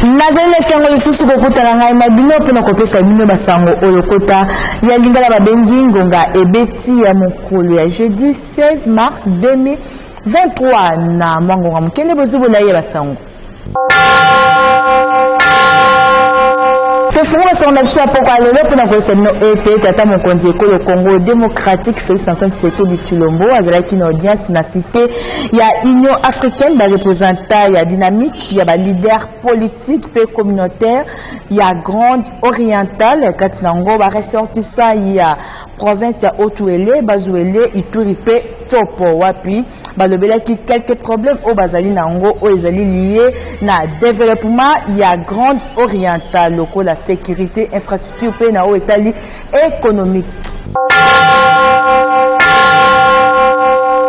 Nazali sango lisusu kokutana ngai mabino pona kopesa bino basango oyokota ya lingala babengi ngonga ebeti ya mokolo ya jeudi 16 mars 2023 na mwangonga mukende bozubola ya basango. Tefuma sonda biso apoko alelo pona kosa bino ete tata mokonzi ekolo Congo démocratique Félix Antoine Tshisekedi Tshilombo azalaki na audience na cité ya Union africaine ba représentants ya dynamique ya ba leader politique pe communautaire ya Grande Orientale kati na ngo ba ressortissant ya province ya Otuele Bazuele Ituri pe Chopo wapi balobelaki quelques problèmes au bazali na ngo o ezali lié na développement ya Grande Orientale loko la sécurité infrastructure pe na o etali économique.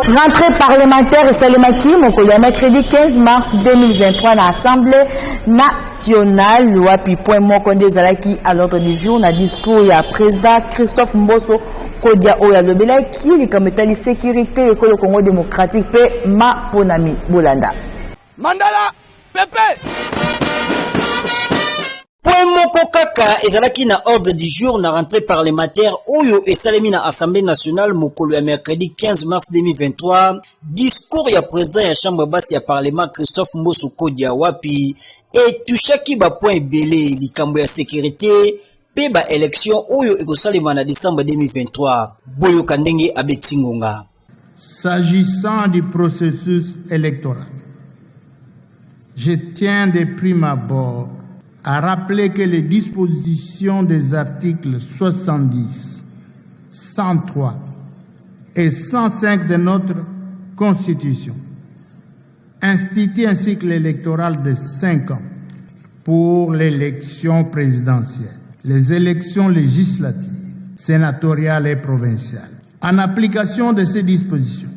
Rentrée parlementaire et Salemaki, Mokolia, mercredi 15 mars 2023, dans l'Assemblée nationale, Wapi point Mokonde Zalaki à l'ordre du jour, dans le discours, il y a président Christophe Mbosso Kodia Oya Lobela, qui est comme état de sécurité et le Congo démocratique, pe ma ponami Bolanda. Mandala, Pepe! Moko kaka ezalaki na ordre du jour na rentrée parlementaire oyo esalemi na Assemblée nationale mokolo ya mercredi 15 mars 2023 discours ya président ya chambre basse ya parlement Christophe Mbosso Kodia wapi etushaki ba point belé likambo ya sécurité pe ba élection oyo ekosalema na décembre 2023 boyo kandenge abetingonga. S'agissant du processus électoral, je tiens de prime abord à rappeler que les dispositions des articles 70, 103 et 105 de notre Constitution instituent un cycle électoral de 5 ans pour l'élection présidentielle, les élections législatives, sénatoriales et provinciales. En application de ces dispositions,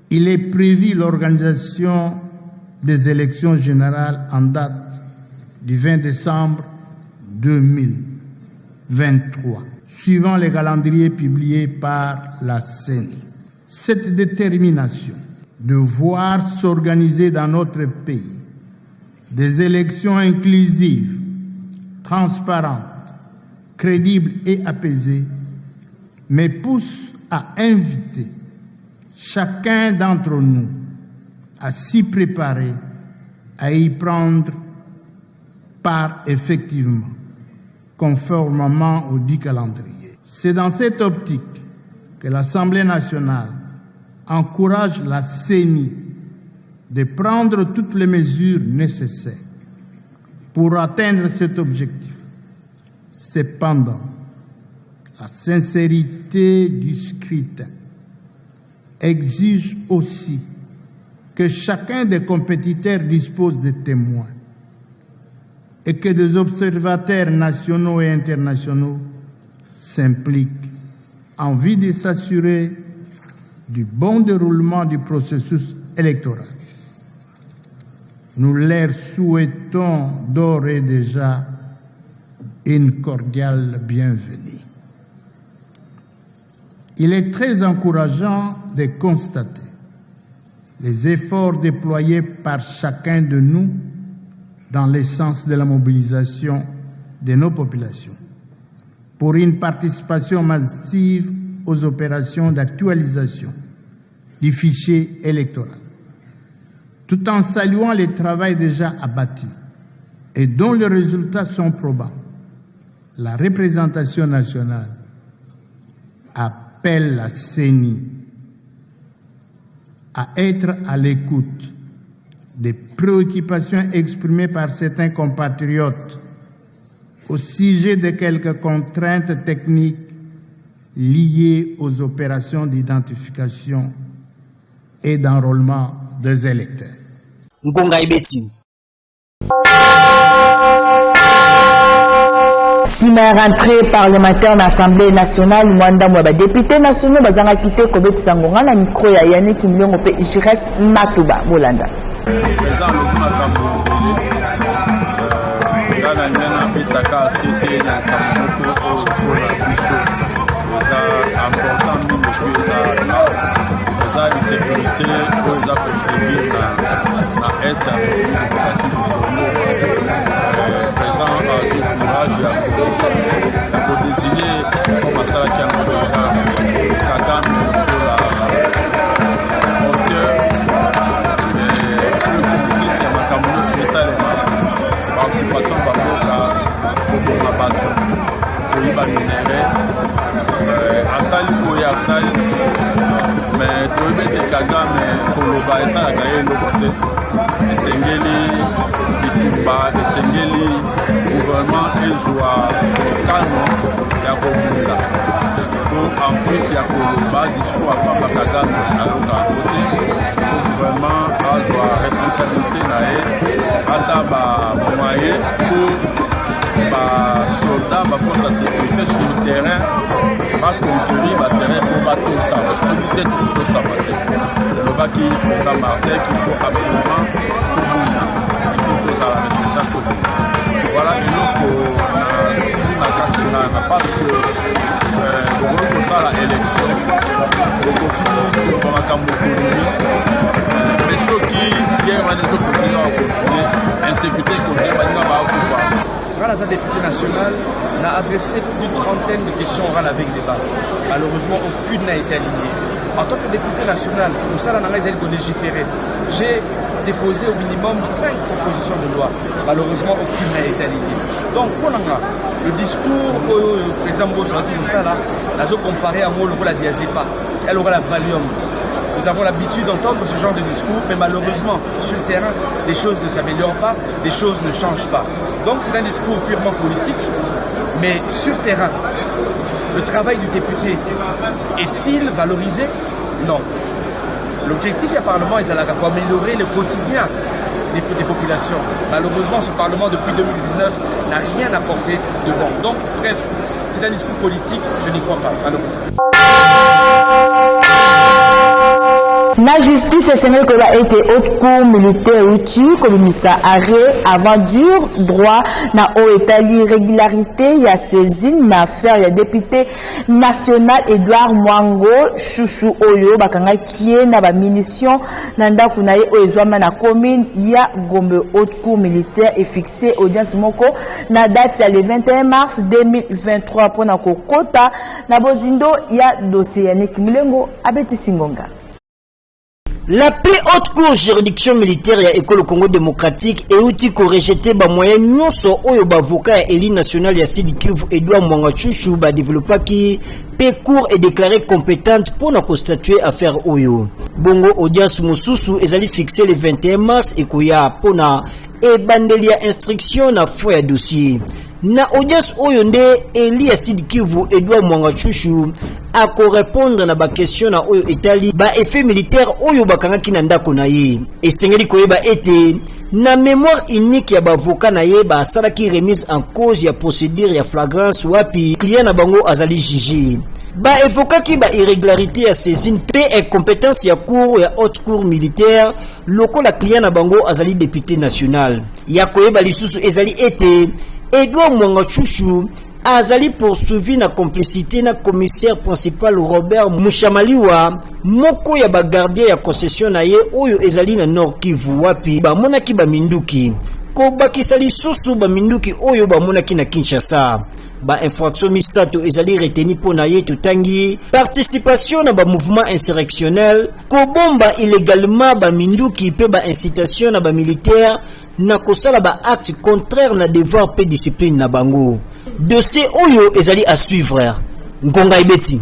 il est prévu l'organisation des élections générales en date du 20 décembre 2023, suivant les calendriers publiés par la CENI. Cette détermination de voir s'organiser dans notre pays des élections inclusives, transparentes, crédibles et apaisées me pousse à inviter chacun d'entre nous à s'y préparer, à y prendre part effectivement, conformément au dit calendrier. C'est dans cette optique que l'Assemblée nationale encourage la CENI de prendre toutes les mesures nécessaires pour atteindre cet objectif. Cependant, la sincérité du scrutin exige aussi que chacun des compétiteurs dispose de témoins et que des observateurs nationaux et internationaux s'impliquent en vue de s'assurer du bon déroulement du processus électoral. Nous leur souhaitons d'ores et déjà une cordiale bienvenue. Il est très encourageant de constater les efforts déployés par chacun de nous dans l'essence de la mobilisation de nos populations pour une participation massive aux opérations d'actualisation du fichier électoral, tout en saluant les travaux déjà abattus et dont les résultats sont probants. La représentation nationale appelle la CENI à être à l'écoute des préoccupations exprimées par certains compatriotes au sujet de quelques contraintes techniques liées aux opérations d'identification et d'enrôlement des électeurs. Ngonga Ibeti. Si ma rentrée parlementaire dans l'Assemblée nationale, Mwanda Mwaba, député national, Bazanga quitté Kobet Sangonga, la micro ya Yannick Kimilongo pe Jires Matuba, Bolanda. sécurité pour les servir dans l'Est esengeli bitumba esengeli gouvernement ezwa kano ya kobunda po en plus ya koloba discours ya papa Kagame ayoka yango te gouvernement azwa responsabilité na ye ata bamoye po basoldat baforce ya sécurité sur le terrain baconquérir baterrain po batosama soki te totosama te elobaki président Martin qu'il faut absolument tobunda il faut tozala responsable tobunda voilà eloko na sili na kasi ngana parce que okoki kosala élection okoki koloba makambo économie mais soki guerre wana ezokontinue akontinue insécurité ekontinue baninga bakokufa Rana a député national a adressé plus d'une trentaine de questions orales avec débat. Malheureusement, aucune n'a été alignée. En tant que député national, pour ça, on a légiféré. J'ai déposé au minimum 5 propositions de loi. Malheureusement, aucune n'a été alignée. Donc, pour le discours au président Bossouati Moussala, nous avons comparé à moi la diazépa, elle aura la Valium. Nous avons l'habitude d'entendre ce genre de discours, mais malheureusement, sur le terrain, les choses ne s'améliorent pas, les choses ne changent pas. Donc c'est un discours purement politique, mais sur le terrain, le travail du député est-il valorisé? Non. L'objectif du Parlement est pour améliorer le quotidien des populations. Malheureusement, ce Parlement, depuis 2019, n'a rien apporté de bon. Donc, bref, c'est un discours politique, je n'y crois pas, malheureusement. La justice esengeli koyeba ete haute cour militaire uti kolumisa arrêt avant dur droit na oyo etali régularité ya saisine na affaire ya député national Edouard Mwango Chouchou oyo bakangaki ye na bamunition na ndako na ye oyo ezwama na commune ya Gombe. Haute cour militaire est fixé audience moko na date ya le 21 mars 2023 mpona kokota na bozindo ya dossier ya Nick Mulengo abeti Singonga. La plus haute cour juridiction militaire ya école Congo démocratique et outil ko rejeté ba moyen nyonso oyo ba avocat ya élit national ya Sud Kivu Edouard Mwanga Chouchou ba développer qui pe cour est déclarée compétente pour na constatuer affaire oyo. Bongo audience mosusu ezali fixé le 21 mars et koya pona e bandelia instruction na fo ya dossier. Na audience oyo nde Eli ya Sud Kivu Edouard Mwanga Chouchou ako répondre na ba question na oyo etali ba effet militaire oyo bakangaki na ndako na ye. Esengeli koyeba ete na mémoire unique ya ba avocat na ye ba salaki remise en cause ya procédure ya flagrance wapi client na bango azali jugé. Ba evokaki ba irrégularité ya saisine pe incompétence ya cour ya haute cour militaire loko la client na bango azali député national. Ya koyeba lisusu ezali ete Edouard Mwanga Chouchou azali poursuivi na complicité na commissaire principal Robert Mushamaliwa moko ya ba gardien ya concession na ye oyo ezali na Nord Kivu wapi ba monaki ba minduki ko bakisa lisusu ba minduki oyo ba monaki na Kinshasa. Ba infraction misato ezali reteni pona ye totangi participation na ba mouvement insurrectionnel ko bomba illégalement ba minduki pe ba incitation na ba militaire na kosala ba acte contraire na devoir pe discipline na bango. Dossier oyo ezali à suivre. Ngonga ibeti.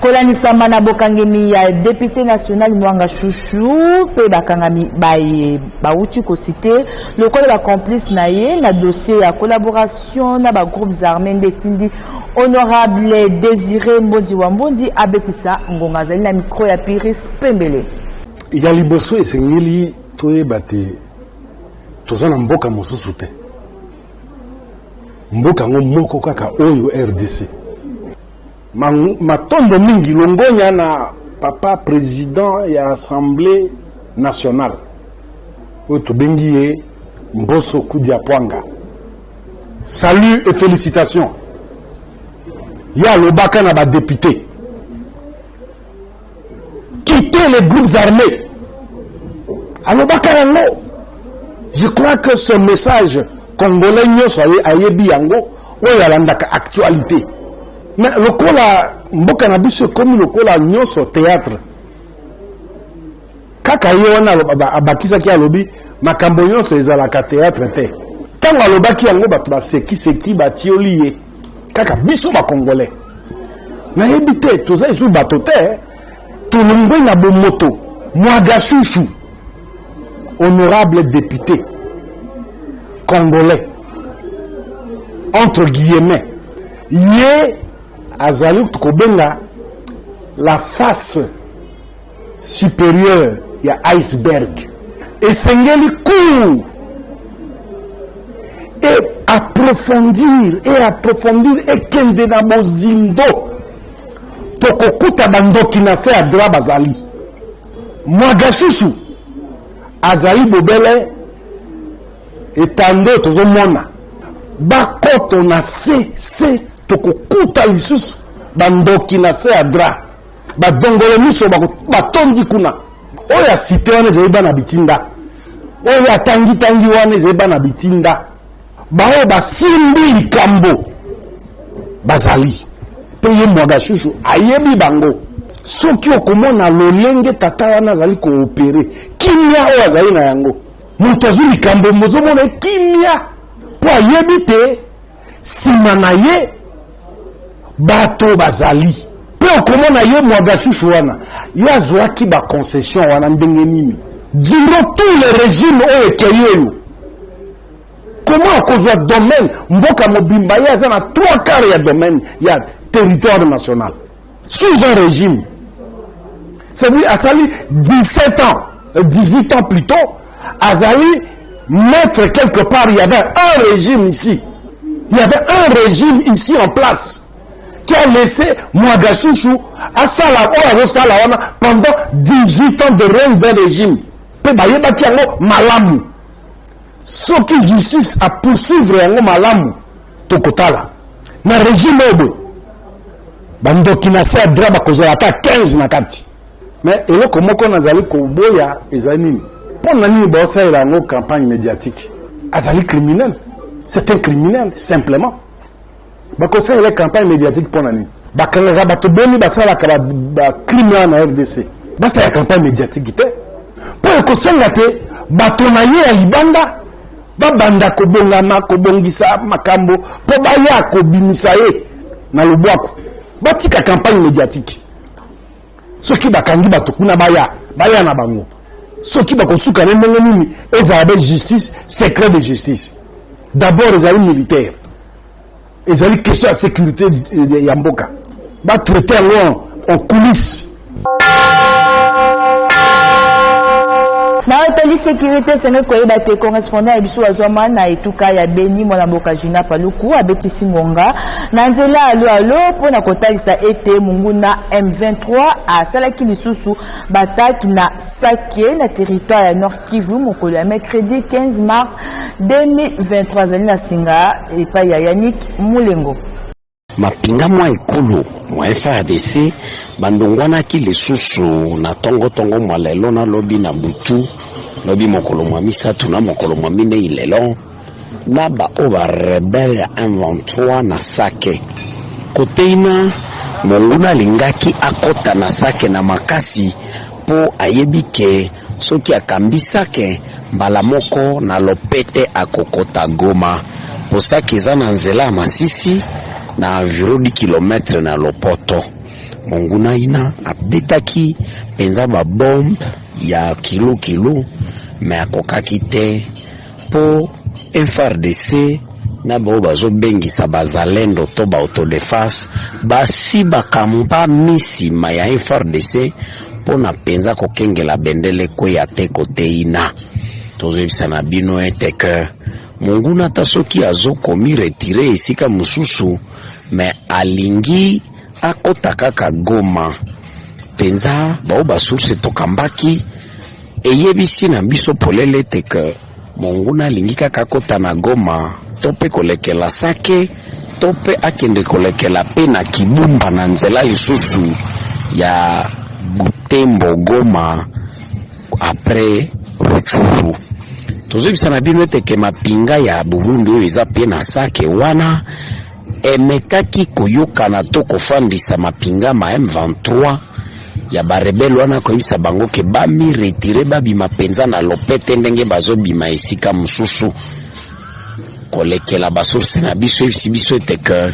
Kolanisama na bokangemi ya député national Mwanga Chouchou pe bakangami baye bauti ko cité lokolo ba complice na ye na dossier ya collaboration na ba groupes armés ndetindi honorable Désiré Mbondi Wambondi abetisa ngonga zali na micro ya Piris Pembele. Ya liboso esengeli toyeba te tozana mboka mosusu te mboka ngo moko kaka oyo RDC matondo mingi longonya na papa président ya assemblée nationale oyo tobengi ye Mbosso Kudia Pwanga. Salut et félicitations ya lobaka na ba député quitter les groupes armés. Je crois que ce message congolais ayebi yango oyo alandaka actualité. Mais lokola mboka na biso comme lokola nyonso théâtre. Kaka yona abakisa ki alobi makambo nyonso ezalaka théâtre te. Tango alobaki yango bato baseki batioli ye. Kaka biso ba congolais. Na yebi te toza esu bato te. tolongwe na bomoto Mwagashushu, honorable député congolais, entre guillemets, yé azali tukobenga la face supérieure ya iceberg esengeli court et approfondir et kende na bozindo tokokuta bandoki na se adra bazali Mwagashushu azali bobele etando tozomona bakoto na se tokokuta lisusu bandoki na se adra badongole miso batondi kuna oya site wana ezali bana bitinda oya tangi wana ezali bana bitinda bao basimbi likambo bazali pe ye Mwagashushu ayebi bango soki okomona lolenge tata wana azali koopere kimia oyo azali na yango moto azwi likambo mozomona kimia po ayebi te nsima na ye bato bazali pe okomona ye Mwagashushu wana ye azwaki baconcession wana ndenge nini durant tous les régimes oyo ekei oyo comment akozwa domaine mboka mobimba ye aza na 3/4 ya domaine ya territoire national sous un régime. C'est lui, Azali, 17 ans, 18 ans plus tôt, Azali, mettre quelque part, il y avait un régime ici. Il y avait un régime ici en place qui a laissé Mwagashushu à Salawana pendant 18 ans de règne d'un régime. Malamu. Ce qui justice à poursuivre un malamu, Tokotala. Na régime obo. Bandoki na se draba kozala ata 15 na kati. Mais eloko moko nazali koboya ezali nini? Pona nini bosa ila ngo campagne médiatique. Azali criminel. C'est un criminel simplement. Bakosa ila campagne médiatique pona nini? Bakanga bato boni basala ka ba criminel na RDC. Basa ya campagne médiatique te. Po ko senga te bato na ye ya libanda babanda kobongama kobongisa makambo po baya kobimisa ye na lobwako. Batika campagne médiatique. Ce qui bakangi bato kuna baya na bango. Ce qui bakosuka ndenge nini ezala justice, secret de justice. D'abord ezali militaire. Ezali question de sécurité ya mboka. Ba traiter en coulisses. Na otali sécurité c'est notre koyeba correspondant à biso azoma na etuka ya Beni mwana mboka Juna Paluku abetisi ngonga na nzela alo pona kotalisa ete munguna M23 asalaki lisusu bataki na Sake na territoire ya Nord Kivu mokolo ya mercredi 15 mars 2023 zali na singa epa ya Yannick Mulengo. Mapinga mwa ekolo mwa FARDC bandongwana ki lisusu na tongo mwa lelo na lobi na butu lobi mokolo mwa misatu na mokolo mwa mine ilelo na ba oba rebelle ya M23 na Sake koteina monguna lingaki akota na Sake na makasi po ayebike soki akambi Sake mbala moko na lopete akokota Goma po Sake za na nzela Masisi na environ 10 km na lopoto. Monguna ina abetaki penza ba bombe ya kilo me akokaki te po FARDC na bao bazobengisa bazalendo to ba autodefense basi bakampa misima ya FARDC po na penza kokengela bendele ko ya te koteina tozebisa na bino ete ke monguna tasoki azokomi retire esika mususu me alingi akota kaka Goma penza bao basource tokambaki eyebisi na biso polele teke monguna alingi kaka kota na Goma tope kolekela Sake tope akende kolekela pe na Kibumba na nzela lisusu ya Butembo Goma après Rutshuru. Tozebisa na bino teke mapinga ya Burundi oyo eza pe na Sake wana emekaki koyokana to kofandisa mapinga ma M23 ya barebel wana koyisa bango ke bami retire babima penza na lopete ndenge bazobima esika mususu kolekela basource na biso biso eteke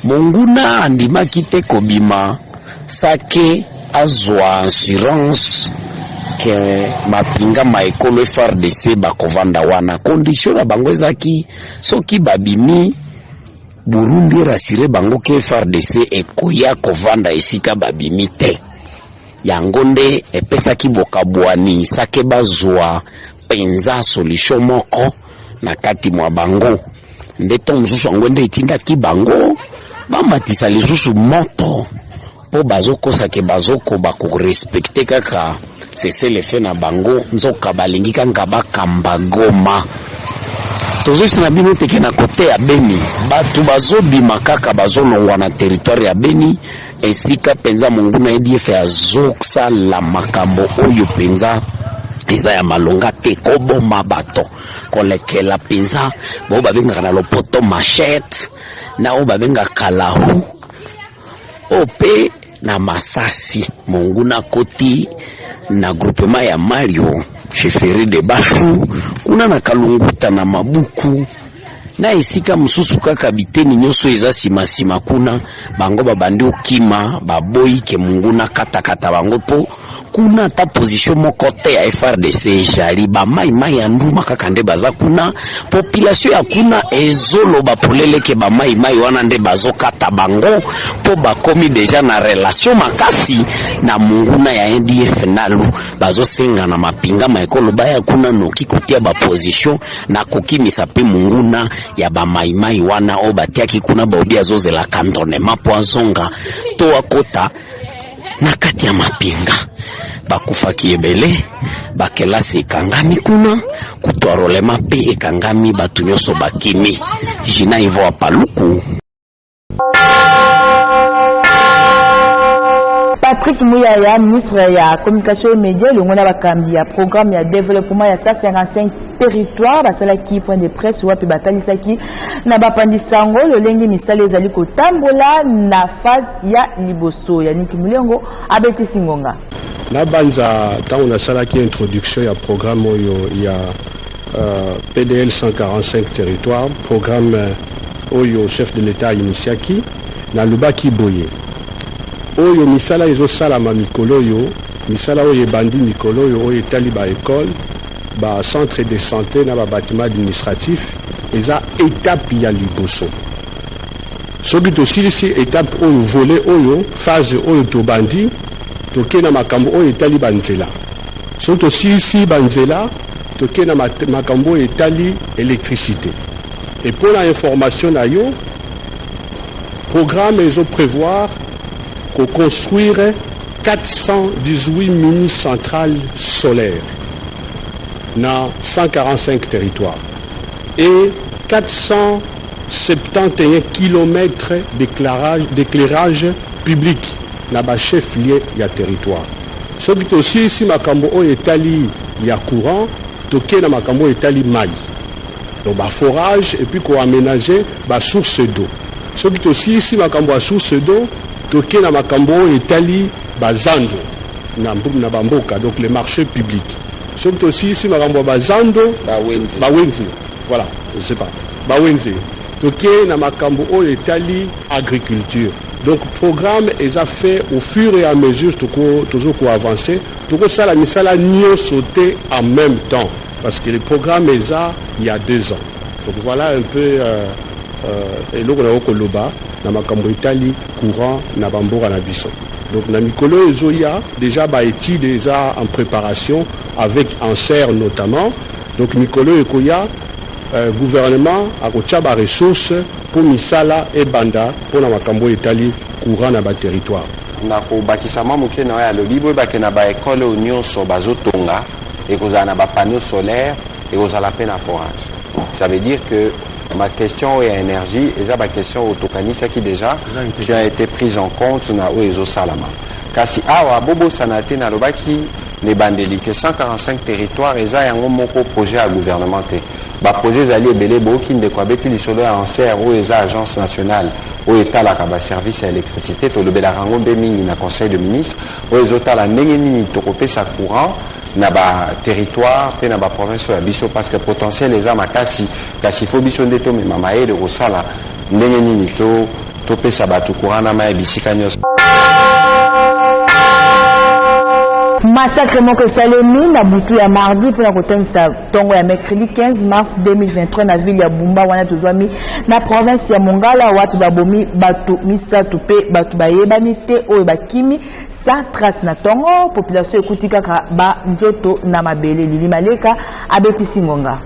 monguna andimaki te kobima Sake azwa assurance ke mapinga maekolo FARDC bakovanda wana. Condition na bango ezaki soki babimi Burundi rasire bango ke FARDC ekoya kovanda esika babimi te. Yango nde epesaki bokabwani sake bazwa penza solution moko na kati mwa bango. Nde to mosusu yango nde etindaki bango bamatisa lisusu moto po bazokosa ke bazoko bakorespecte kaka cessez-le-feu na bango nzoka balingi kanga bakamba Goma. Tozosi na bino teke na kote ya Beni batu bazobima kaka bazolongwa na territoire ya Beni esika penza monguna EDF azosala makambo oyo penza eza ya malonga te koboma bato kolekela penza bo babengaka na lopoto machete na o babengaka lahu ope na masasi monguna koti na groupement ya Mario chefferie de Bashu kuna na Kalunguta na Mabuku na esika mususu kaka biteni nyoso eza sima kuna bango babandi okima baboyi ke munguna kata bango po kuna ta position moko te ya FARDC jali ba mai ya nduma kaka nde baza kuna population ya kuna ezoloba polele ke ba mai wana nde bazokata bango po bakomi deja na relation makasi na munguna ya NDF nalu bazosenga na mapinga maekolo baya kuna noki kotia ba position na kokimisa pe munguna ya ba mai wana o batiaki kuna baobi azozela cantonnement po azonga to akota na kati ya mapinga bakufaki ebele bakelasi ekangami kuna kutwarolema pe ekangami batu nyonso bakimi jina ivo apaluku. Patrick Mouyaya, ministre ya communication et médias, le Mona Bakambi, a programme ya développement ya 155 territoires, basala qui point de presse, wapi batalisaki, na bapandisango, le lengi misale ezali kotambola na phase ya liboso, ya Niki Mulengo, abeti singonga. Na banza, tant on a sala qui introduction ya programme oyo ya PDL 145 territoires, programme oyo chef de l'État initiaki, na lubaki boye. Oyo misala ezo salama mikolo yo misala oyo bandi mikolo yo oyo etali ba école ba centre de santé na ba bâtiment administratif eza étape ya liboso soki tosilisi étape oyo volet oyo phase oyo to bandi toke na makambo oyo etali banzela soki tosilisi banzela toke na makambo oyo etali électricité et pour la information na yo programme ezo prévoir qu'on construire 418 mini-centrales solaires dans 145 territoires et 471 km d'éclairage public dans le chef-lieu du territoire. Ce qui est aussi ici, makambo etali ya courant, toké na makambo etali mai. Donc forage et puis qu'on aménager la source d'eau. Ce qui est aussi ici, makambo source d'eau, toké na makambo etali bazando na bamboka, donc les marchés publics. C'est aussi ici makambo bazando bawenzi. Voilà, je sais pas. Bawenzi. Toké na makambo etali agriculture. Donc programme est fait au fur et à mesure toujours pour avancer. Tout ça la misala nio sauter en même temps parce que le programme est là il y a 2 ans. Donc voilà un peu et là on a okoloba na makambo Italie courant na bambora na biso. Donc na mikolo ezoya déjà ba étude déjà en préparation avec Anser notamment. Donc mikolo ekoya gouvernement a kotia ba ressources pour misala et banda pour na makambo Italie courant na ba territoire. Na ko bakisama moke na ya lobibo ba ke na ba école union so bazotonga et kozala na ba panneaux solaires et kozala pe na forage. Ça veut dire que ma question est énergie et ça ma question autocanisa qui déjà qui a été prise en compte na oezo salama. Kasi awa bobo sanate na lobaki les bandeli que 145 territoires et ça yango moko projet à gouvernement te. Ba projet zali ebele boki ndeko abeti lisolo ya Anser ou eza agence nationale ou état la kaba service à électricité to lobela rango be mingi na conseil de ministre ou ezota la ndenge nini to kopesa courant na ba territoire pe na ba province ya biso parce que potentiel eza makasi kasi fo biso ndeto me mama ele ko sala ndenge nini to pesa ba to courant na ma bisika nyos. Massacre moko Salemi na butu ya mardi pour la kotemisa tongo ya mercredi 15 mars 2023 na ville ya Bumba wana tozwami na province ya Mongala watu babomi batu misatu pe batu bayebani te oyo bakimi sans trace na tongo population ekutika ka ba nzoto na mabele Lili Maleka abetisi ngonga.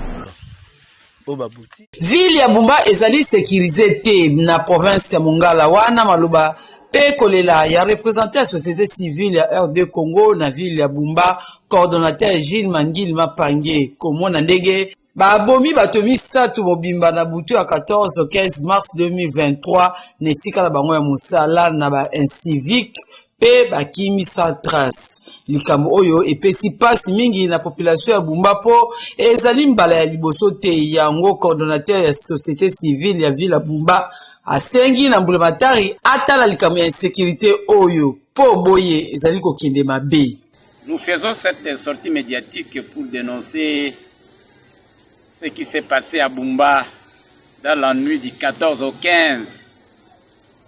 Ville ya Bumba ezali sécurisée te na province ya Mongala wana maluba pe kolela ya représenté la société civile ya RD Congo na ville ya Bumba coordonnateur Gilles Mangil Mapange komona ndenge babomi bato misatu mobimba na butu ya 14-15 mars 2023 nesika na bango ya mosala na ba incivique pe bakimi sans trace. Likambo oyo epesi pasi mingi na population ya Bumba po ezali mbala ya liboso te yango coordonnateur ya société civile ya ville ya Bumba asengi na mbulamatari atala likambo ya insécurité oyo po boye ezali kokende mabe. Nous faisons cette sortie médiatique pour dénoncer ce qui s'est passé à Bumba dans la nuit du 14 au 15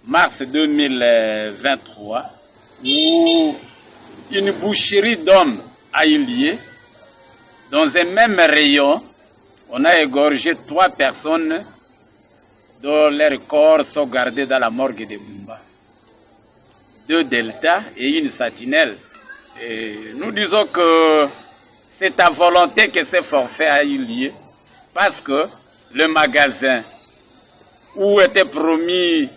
mars 2023 où une boucherie d'hommes a eu lieu. Dans un même rayon, on a égorgé 3 personnes dont leurs corps sont gardés dans la morgue de Bumba. 2 deltas et une satinelle. Et nous disons que c'est à volonté que ce forfait a eu lieu parce que le magasin où étaient promis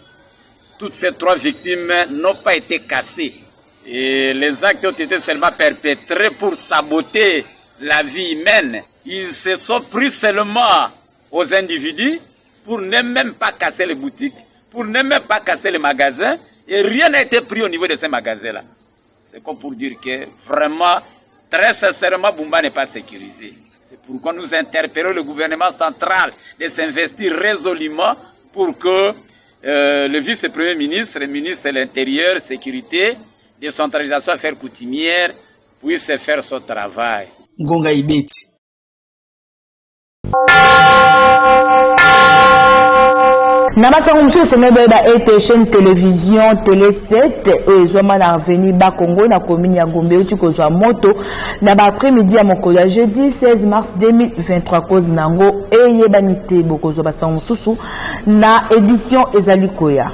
toutes ces 3 victimes n'ont pas été cassés. Et les actes ont été seulement perpétrés pour saboter la vie humaine. Ils se sont pris seulement aux individus pour ne même pas casser les boutiques, pour ne même pas casser les magasins, et rien n'a été pris au niveau de ces magasins-là. C'est comme pour dire que vraiment, très sincèrement, Bumba n'est pas sécurisé. C'est pourquoi nous interpellons le gouvernement central de s'investir résolument pour que le vice-premier ministre, le ministre de l'Intérieur, Sécurité, décentralisation affaires coutumières, puisse faire son travail. Ngonga Ibeti. Namasango msu senebe ba ete chaîne télévision Télé 7 ezwama na avenue Bakongo na commune ya Gombe uti kozwa moto na ba après-midi ya mokolo ya jeudi 16 mars 2023 cause nango eyebani te bokozwa basango msusu na édition ezali koya.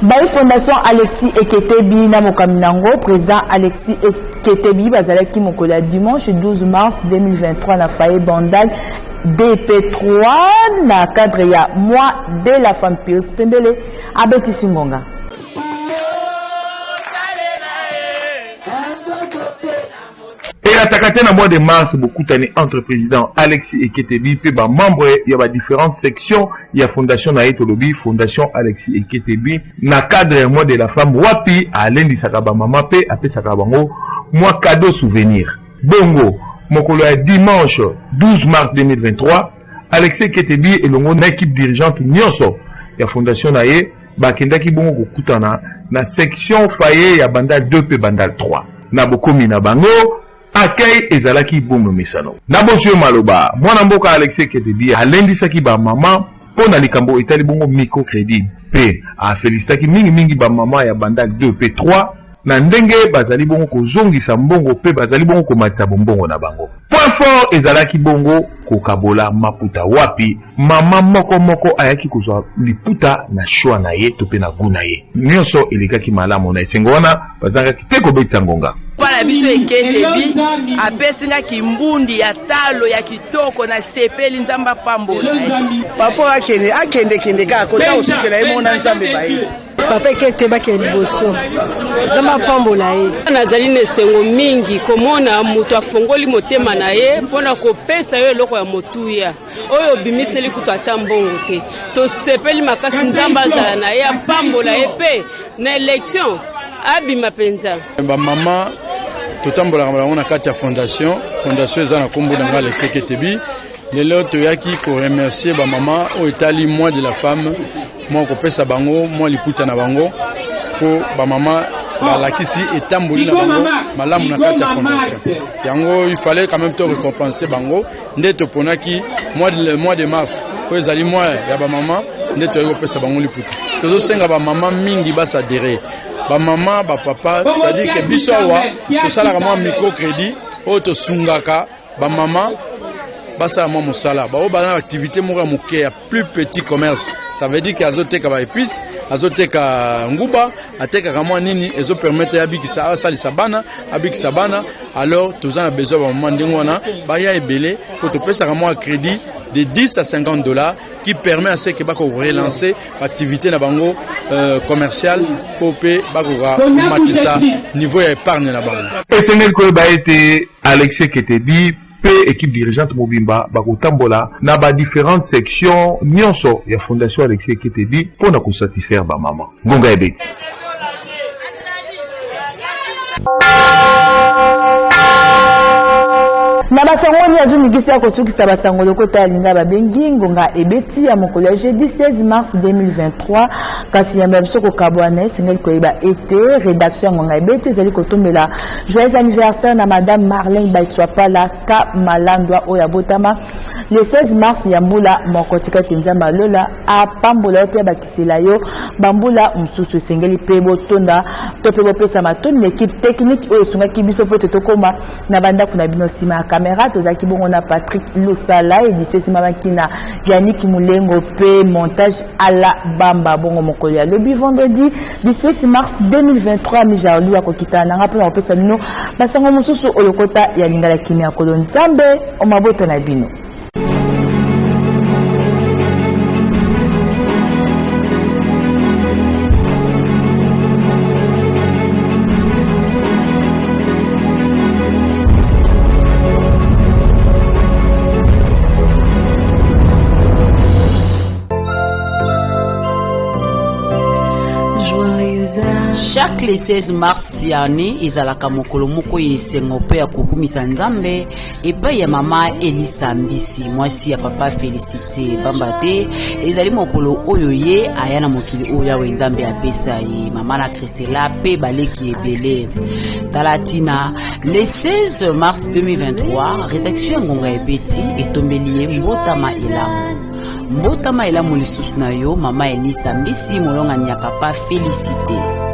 Bayi Fondation Alexis Eketebi na mokaminango président Alexis Eketebi bazalaki mokolo ya dimanche 12 mars 2023 na faye Bandal DP3 na cadre ya mois de la femme Pius Pembele abeti singonga. Et attaqué dans le mois de mars, beaucoup d'années entre président Alexis Eketebi et membres, il y a différentes sections, il y a Fondation Naïtolobi, Fondation Alexis Eketebi, na cadre mois de la femme, wapi, à l'un du Sakaba Mama P, après Sakabango, moi cadeau souvenir. Bongo, mokolo ya dimanche 12 mars 2023, Alexis Eketebi et l'ongo na équipe dirigeante nyonso, ya Fondation Naïe, bakendaki bongo kutana, na section faye ya Bandal 2 pe Bandal 3. Na bokomi na bango, accueil ezalaki bomo mesano. Na bosio maloba, mwana mboka Alexis Eketebi alendisaki ba mama pona likambo etali bongo microcrédit pe a félicitaki mingi ba mama ya Bandal 2 pe 3 na ndenge bazali bongo kozongisa mbongo pe bazali bongo komatisa bombongo na bango. Point fort ezalaki bongo kokabola maputa wapi mama moko ayaki kozwa liputa na shwa na ye to pe na guna ye. Nyonso elekaki malamu na esengo wana bazangaki te kobetisa ngonga. Para biso Eketebi apesinga kimbundi ya talo ya kitoko na sepeli nzamba pambola. Papa akende kako ta usukela imona nzambe bayi. Papa Eketebi akende boso. Nzamba pambola ye. Nazali nesengo mingi komona mutu afongoli motema na ye pona kopesa yo eloko ya motuya. Oyo bimiseli kutu ata mbongo te. To sepeli makasi nzamba zala na ye pambola ye pe na élection abima penza. Ba mama totambola ngala na kati ya fondation eza na kombo na Alexis Eketebi lelo toyaki ko remercier ba mama o etali mois de la femme moi ko pesa bango moi liputa na bango ko ba mama balakisi etamboli na bango malamu na kati ya fondation yango il fallait quand même to récompenser bango nde to ponaki mois de mars ko ezali mois ya ba mama nde to yoko pesa bango liputa to senga ba mama mingi basa adhérer ba maman ba papa c'est-à-dire que biso wa to sala ka microcrédit o to sungaka ba maman basa mo musala ba o ba activité mo moké ya plus petit commerce ça veut dire que azoteka ba épices azoteka nguba ateka kama nini ezo permettre abikisa salisa bana abikisa bana alors tous en besoin ba maman ndingona ba ya ebele pour te pesa kama crédit de 10 à 50 $ qui permet à ceux qui va relancer l'activité na bango commerciale pour pe ba ko matisa niveau ya épargne na bango. SNL ko ba été Alexis Eketebi équipe dirigeante Mobimba bakotambola na ba différentes sections nyonso ya fondation Alexis Eketebi pour na ko satisfaire ba maman ngonga ebeti na basangoni azumikisi ya kosukisa basango lokota ya linga babengi ngonga ebeti ya mokolo ya jeudi 16 mars 2023 kasi yamba biso kokabwana esengeli koyeba ete rédaction ngonga ebeti ezali kotombela joyeux anniversaire na madame Marlène Baitswapala ka malandwa oyo abotama le 16 mars ya mbula moko tika tenzamba lola apambola yo pe bakisela yo bambula mususu esengeli pe botonda to pe bopesa matoni l'équipe technique oyo esungaki biso po tokoma na bandako na bino sima caméra tozaki bongo na Patrick Losala édition Simamakina Yannick Moulengo pe montage à la bamba bongo mokolo ya lobi vendredi 17 mars 2023 mijaolu akokita nanga pe na opesa bino basango mususu olokota ya lingala kimia kolo nzambe omabota na bino. Chaque le 16 mars yani ezalaka mokolo moko yesengo pe ya kokumisa nzambe epai ya mama Elisa Mbisi mwasi ya papa Félicité Bambate ezali mokolo oyo ye aya na mokili oyo ya nzambe apesa ye mama na Christela pe baleki ebele talatina le 16 mars 2023 rédaction ngonga ebeti etombeli ye mbotama elamu lisusu na yo mama Elisa Mbisi molongani ya papa Félicité.